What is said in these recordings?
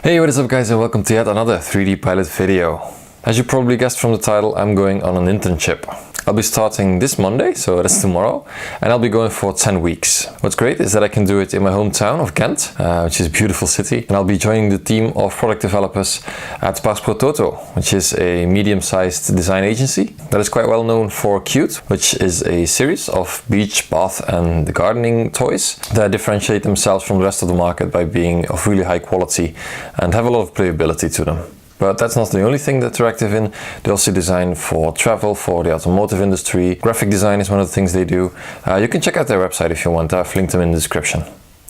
Hey, what is up guys, and welcome to yet another 3Dpilot video. As you probably guessed from the title, I'm going on an internship. I'll be starting this Monday, so that's tomorrow, and I'll be going for 10 weeks. What's great is that I can do it in my hometown of Ghent, which is a beautiful city, and I'll be joining the team of product developers at Pars Pro Toto, which is a medium-sized design agency that is quite well known for Cute, which is a series of beach, bath and gardening toys that differentiate themselves from the rest of the market by being of really high quality and have a lot of playability to them. But that's not the only thing that they're active in. They also design for travel, for the automotive industry. Graphic design is one of the things they do. You can check out their website if you want. I've linked them in the description.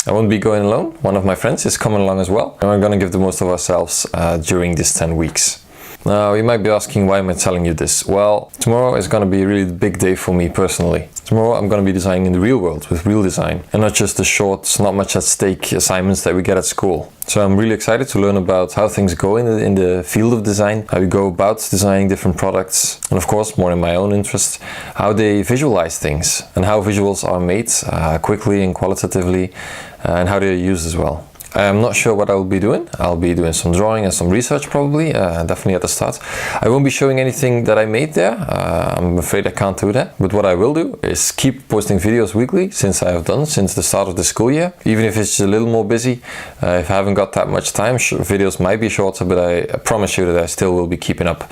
I won't be going alone. One of my friends is coming along as well. And we're going to give the most of ourselves during these 10 weeks. Now, you might be asking, why am I telling you this? Well, tomorrow is going to be a really big day for me personally. Tomorrow I'm going to be designing in the real world with real design and not just the short, not much at stake assignments that we get at school. So I'm really excited to learn about how things go in the field of design, how we go about designing different products, and of course, more in my own interest, how they visualize things and how visuals are made quickly and qualitatively, and how they're used as well. I'm not sure what I will be doing. I'll be doing some drawing and some research probably, definitely at the start. I won't be showing anything that I made there. I'm afraid I can't do that. But what I will do is keep posting videos weekly, since I have done since the start of the school year. Even if it's a little more busy, if I haven't got that much time, videos might be shorter, but I promise you that I still will be keeping up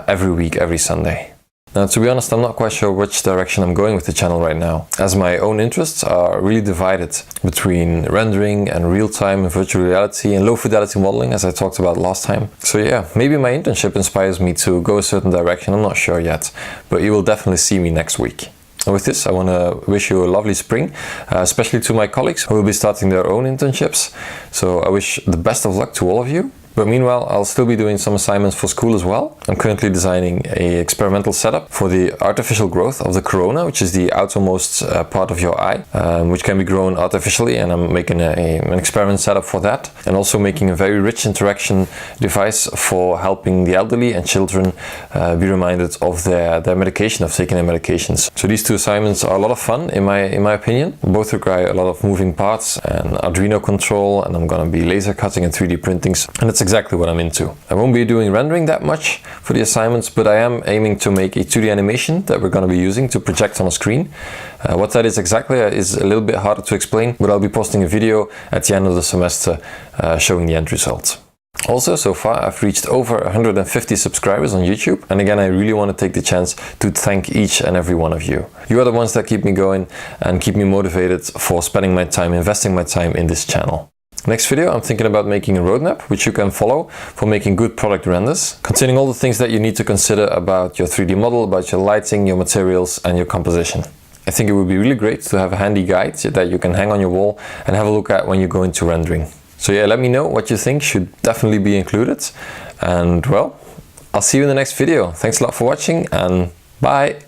every week, every Sunday. Now, to be honest, I'm not quite sure which direction I'm going with the channel right now, as my own interests are really divided between rendering and real-time and virtual reality and low-fidelity modeling, as I talked about last time. So yeah, maybe my internship inspires me to go a certain direction, I'm not sure yet, but you will definitely see me next week. And with this, I want to wish you a lovely spring, especially to my colleagues who will be starting their own internships. So I wish the best of luck to all of you. But meanwhile, I'll still be doing some assignments for school as well. I'm currently designing an experimental setup for the artificial growth of the corona, which is the outermost part of your eye, which can be grown artificially, and I'm making an experiment setup for that. And also making a very rich interaction device for helping the elderly and children be reminded of their medication, of taking their medications. So these two assignments are a lot of fun, in my opinion. Both require a lot of moving parts and Arduino control, and I'm going to be laser cutting and 3D printing. And that's exactly what I'm into. I won't be doing rendering that much for the assignments, but I am aiming to make a 2D animation that we're going to be using to project on a screen. What that is exactly is a little bit harder to explain, but I'll be posting a video at the end of the semester showing the end result. Also, so far I've reached over 150 subscribers on YouTube, and again I really want to take the chance to thank each and every one of you. You are the ones that keep me going and keep me motivated for spending my time, investing my time in this channel. Next video, I'm thinking about making a roadmap which you can follow for making good product renders, containing all the things that you need to consider about your 3D model, about your lighting, your materials and your composition. I think it would be really great to have a handy guide that you can hang on your wall and have a look at when you go into rendering. So yeah, let me know what you think should definitely be included. And well, I'll see you in the next video. Thanks a lot for watching and bye!